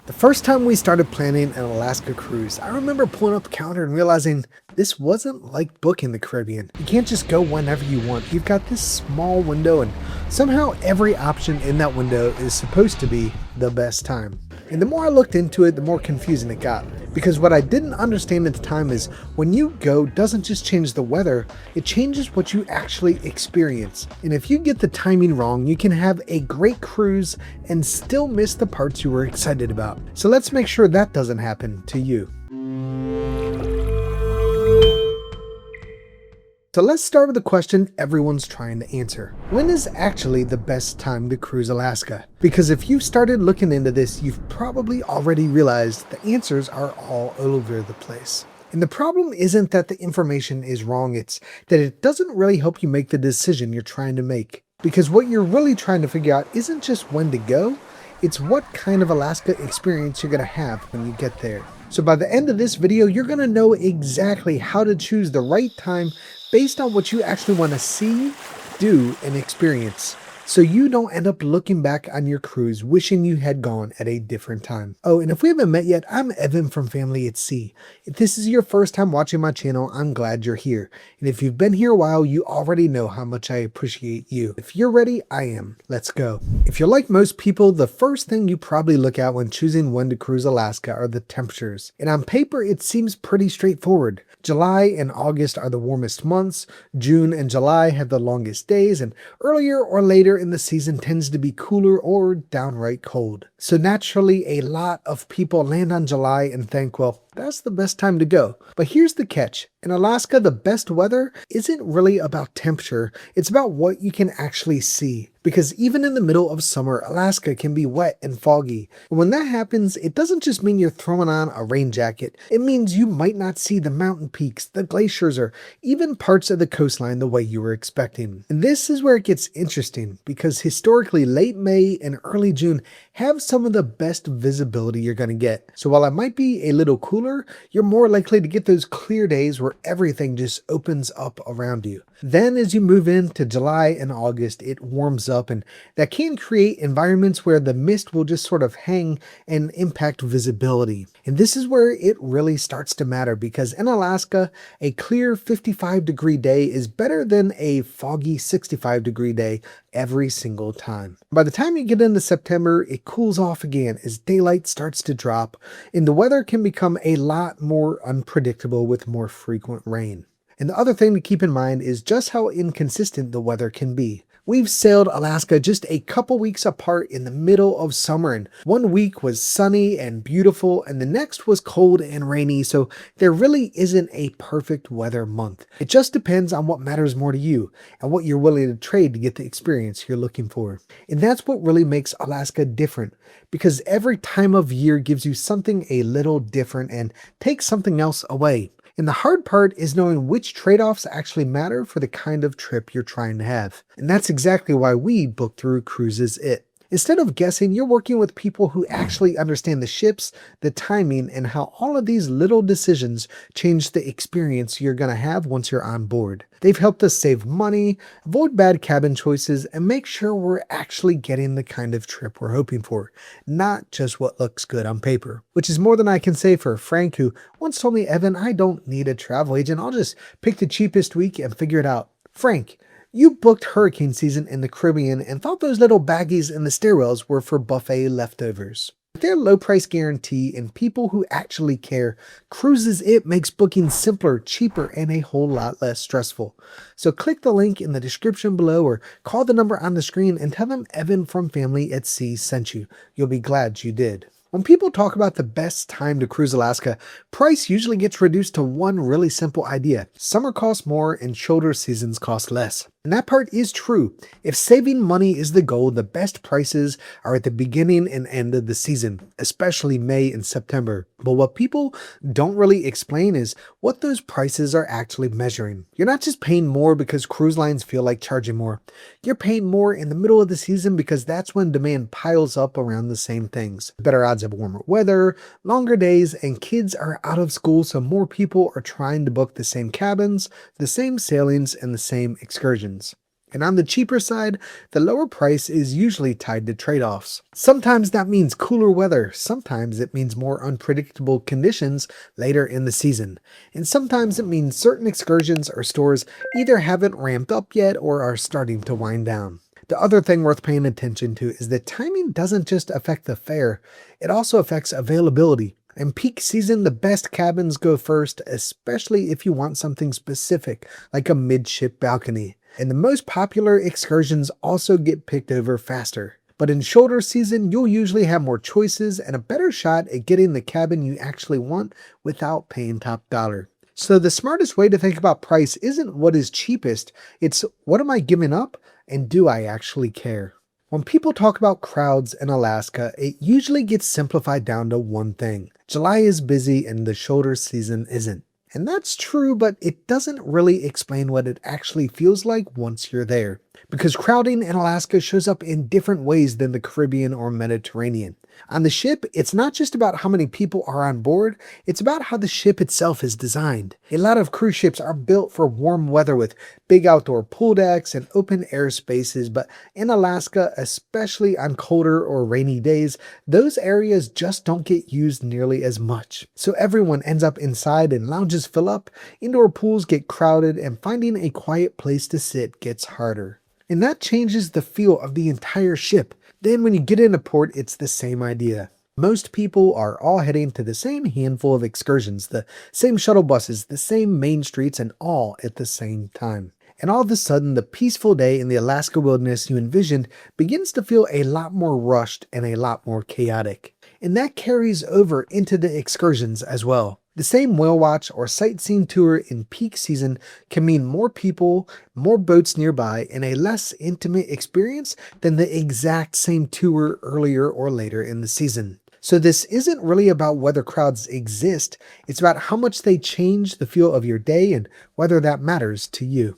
The first time we started planning an Alaska cruise, I remember pulling up the calendar and realizing this wasn't like booking the Caribbean. You can't just go whenever you want. You've got this small window, and somehow every option in that window is supposed to be the best time. And the more I looked into it, the more confusing it got. Because what I didn't understand at the time is when you go doesn't just change the weather, it changes what you actually experience. And if you get the timing wrong, you can have a great cruise and still miss the parts you were excited about. So let's make sure that doesn't happen to you. So let's start with the question everyone's trying to answer. When is actually the best time to cruise Alaska? Because if you started looking into this, you've probably already realized the answers are all over the place. And the problem isn't that the information is wrong, it's that it doesn't really help you make the decision you're trying to make. Because what you're really trying to figure out isn't just when to go, it's what kind of Alaska experience you're going to have when you get there. So by the end of this video, you're going to know exactly how to choose the right time based on what you actually want to see, do, and experience, so you don't end up looking back on your cruise wishing you had gone at a different time. Oh, and if we haven't met yet, I'm Evan from Family at Sea. If this is your first time watching my channel, I'm glad you're here. And if you've been here a while, you already know how much I appreciate you. If you're ready, I am. Let's go. If you're like most people, the first thing you probably look at when choosing when to cruise Alaska are the temperatures. And on paper, it seems pretty straightforward. July and August are the warmest months, June and July have the longest days, and earlier or later in the season tends to be cooler or downright cold. So naturally, a lot of people land on July and think, well, that's the best time to go. But here's the catch. In Alaska, the best weather isn't really about temperature. It's about what you can actually see. Because even in the middle of summer, Alaska can be wet and foggy. And when that happens, it doesn't just mean you're throwing on a rain jacket. It means you might not see the mountain peaks, the glaciers, or even parts of the coastline the way you were expecting. And this is where it gets interesting, because historically, late May and early June have some of the best visibility you're going to get. So while it might be a little cooler, you're more likely to get those clear days where everything just opens up around you. Then as you move into July and August, it warms up, and that can create environments where the mist will just sort of hang and impact visibility. And this is where it really starts to matter, because in Alaska, a clear 55-degree day is better than a foggy 65-degree day every single time. By the time you get into September, it cools off again as daylight starts to drop, and the weather can become a lot more unpredictable with more frequent rain. And the other thing to keep in mind is just how inconsistent the weather can be. We've sailed Alaska just a couple weeks apart in the middle of summer, and one week was sunny and beautiful and the next was cold and rainy, so there really isn't a perfect weather month. It just depends on what matters more to you and what you're willing to trade to get the experience you're looking for. And that's what really makes Alaska different, because every time of year gives you something a little different and takes something else away. And the hard part is knowing which trade-offs actually matter for the kind of trip you're trying to have. And that's exactly why we book through Cruises It. Instead of guessing, you're working with people who actually understand the ships, the timing, and how all of these little decisions change the experience you're going to have once you're on board. They've helped us save money, avoid bad cabin choices, and make sure we're actually getting the kind of trip we're hoping for, not just what looks good on paper. Which is more than I can say for Frank, who once told me, "Evan, I don't need a travel agent. I'll just pick the cheapest week and figure it out." Frank, you booked hurricane season in the Caribbean and thought those little baggies in the stairwells were for buffet leftovers. With their low price guarantee and people who actually care, Cruises It makes booking simpler, cheaper, and a whole lot less stressful. So click the link in the description below or call the number on the screen and tell them Evan from Family at Sea sent you. You'll be glad you did. When people talk about the best time to cruise Alaska, price usually gets reduced to one really simple idea. Summer costs more and shoulder seasons cost less. And that part is true. If saving money is the goal, the best prices are at the beginning and end of the season, especially May and September. But what people don't really explain is what those prices are actually measuring. You're not just paying more because cruise lines feel like charging more. You're paying more in the middle of the season because that's when demand piles up around the same things. Better odds of warmer weather, longer days, and kids are out of school, so more people are trying to book the same cabins, the same sailings, and the same excursions. And on the cheaper side, the lower price is usually tied to trade-offs. Sometimes that means cooler weather, sometimes it means more unpredictable conditions later in the season, and sometimes it means certain excursions or stores either haven't ramped up yet or are starting to wind down. The other thing worth paying attention to is that timing doesn't just affect the fare, it also affects availability. In peak season, the best cabins go first, especially if you want something specific, like a midship balcony. And the most popular excursions also get picked over faster. But in shoulder season, you'll usually have more choices and a better shot at getting the cabin you actually want without paying top dollar. So the smartest way to think about price isn't what is cheapest, it's what am I giving up and do I actually care? When people talk about crowds in Alaska, it usually gets simplified down to one thing. July is busy and the shoulder season isn't. And that's true, but it doesn't really explain what it actually feels like once you're there. Because crowding in Alaska shows up in different ways than the Caribbean or Mediterranean. On the ship, it's not just about how many people are on board, it's about how the ship itself is designed. A lot of cruise ships are built for warm weather with big outdoor pool decks and open air spaces, but in Alaska, especially on colder or rainy days, those areas just don't get used nearly as much. So everyone ends up inside and lounges fill up, indoor pools get crowded, and finding a quiet place to sit gets harder. And that changes the feel of the entire ship. Then when you get into port, it's the same idea. Most people are all heading to the same handful of excursions, the same shuttle buses, the same main streets, and all at the same time. And all of a sudden, the peaceful day in the Alaska wilderness you envisioned begins to feel a lot more rushed and a lot more chaotic. And that carries over into the excursions as well. The same whale watch or sightseeing tour in peak season can mean more people, more boats nearby, and a less intimate experience than the exact same tour earlier or later in the season. So this isn't really about whether crowds exist, it's about how much they change the feel of your day and whether that matters to you.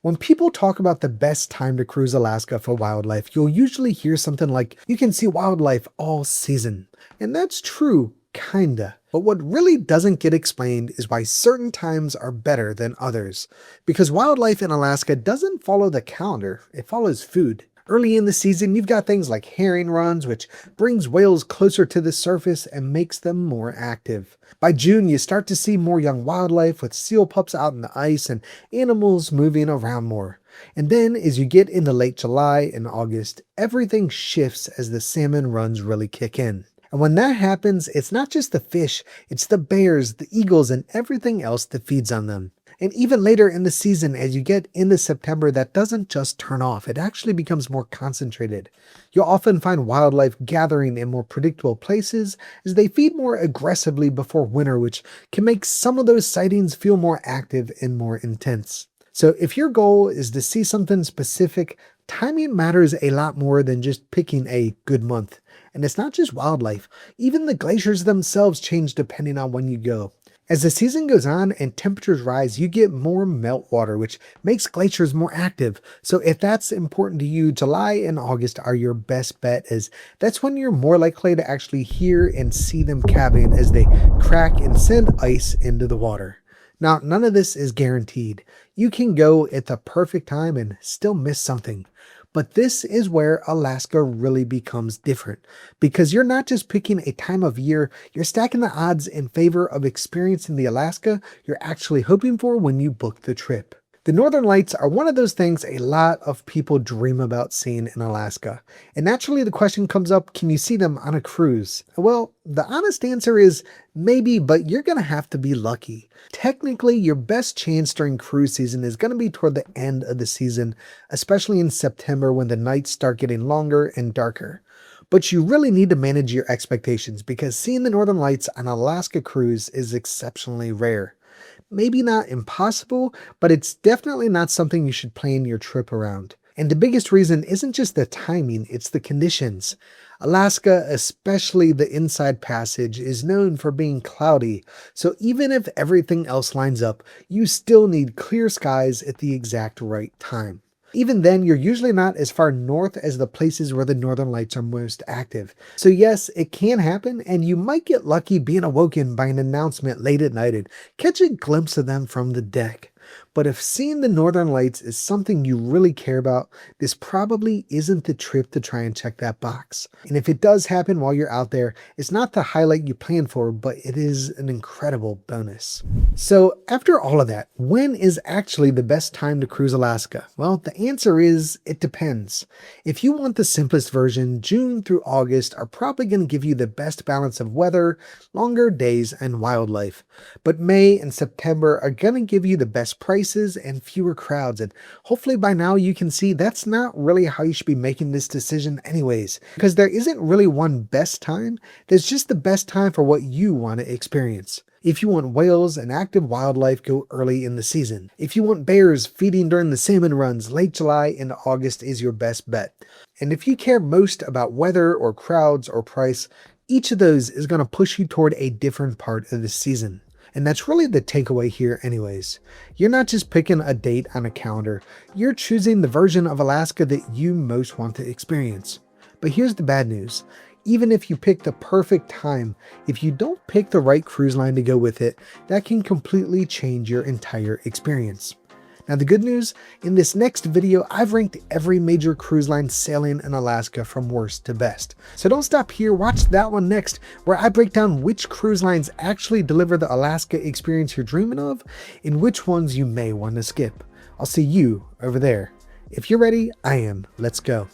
When people talk about the best time to cruise Alaska for wildlife, you'll usually hear something like, you can see wildlife all season. And that's true, kinda. But what really doesn't get explained is why certain times are better than others. Because wildlife in Alaska doesn't follow the calendar, it follows food. Early in the season, you've got things like herring runs, which brings whales closer to the surface and makes them more active. By June, you start to see more young wildlife with seal pups out in the ice and animals moving around more. And then, as you get into late July and August, everything shifts as the salmon runs really kick in. And when that happens, it's not just the fish, it's the bears, the eagles, and everything else that feeds on them. And even later in the season, as you get into September, that doesn't just turn off, it actually becomes more concentrated. You'll often find wildlife gathering in more predictable places as they feed more aggressively before winter, which can make some of those sightings feel more active and more intense. So if your goal is to see something specific, timing matters a lot more than just picking a good month. And it's not just wildlife, even the glaciers themselves change depending on when you go. As the season goes on and temperatures rise, you get more meltwater, which makes glaciers more active. So if that's important to you, July and August are your best bet, as that's when you're more likely to actually hear and see them calving as they crack and send ice into the water. Now, none of this is guaranteed. You can go at the perfect time and still miss something. But this is where Alaska really becomes different, because you're not just picking a time of year, you're stacking the odds in favor of experiencing the Alaska you're actually hoping for when you book the trip. The Northern Lights are one of those things a lot of people dream about seeing in Alaska. And naturally the question comes up, can you see them on a cruise? Well, the honest answer is maybe, but you're going to have to be lucky. Technically, your best chance during cruise season is going to be toward the end of the season, especially in September when the nights start getting longer and darker. But you really need to manage your expectations because seeing the Northern Lights on an Alaska cruise is exceptionally rare. Maybe not impossible, but it's definitely not something you should plan your trip around. And the biggest reason isn't just the timing, it's the conditions. Alaska, especially the Inside Passage, is known for being cloudy, so even if everything else lines up, you still need clear skies at the exact right time. Even then, you're usually not as far north as the places where the Northern Lights are most active. So yes, it can happen, and you might get lucky being awoken by an announcement late at night and catch a glimpse of them from the deck. But if seeing the northern lights is something you really care about, this probably isn't the trip to try and check that box. And if it does happen while you're out there, it's not the highlight you planned for, but it is an incredible bonus. So after all of that, when is actually the best time to cruise Alaska? Well, the answer is it depends. If you want the simplest version, June through August are probably going to give you the best balance of weather, longer days, and wildlife. But May and September are going to give you the best prices and fewer crowds, and hopefully by now you can see that's not really how you should be making this decision anyways, because there isn't really one best time, there's just the best time for what you want to experience. If you want whales and active wildlife, go early in the season. If you want bears feeding during the salmon runs, late July into August is your best bet. And if you care most about weather or crowds or price, each of those is going to push you toward a different part of the season. And that's really the takeaway here anyways. You're not just picking a date on a calendar, you're choosing the version of Alaska that you most want to experience. But here's the bad news. Even if you pick the perfect time, if you don't pick the right cruise line to go with it, that can completely change your entire experience. Now the good news, in this next video, I've ranked every major cruise line sailing in Alaska from worst to best. So don't stop here, watch that one next, where I break down which cruise lines actually deliver the Alaska experience you're dreaming of, and which ones you may want to skip. I'll see you over there. If you're ready, I am. Let's go.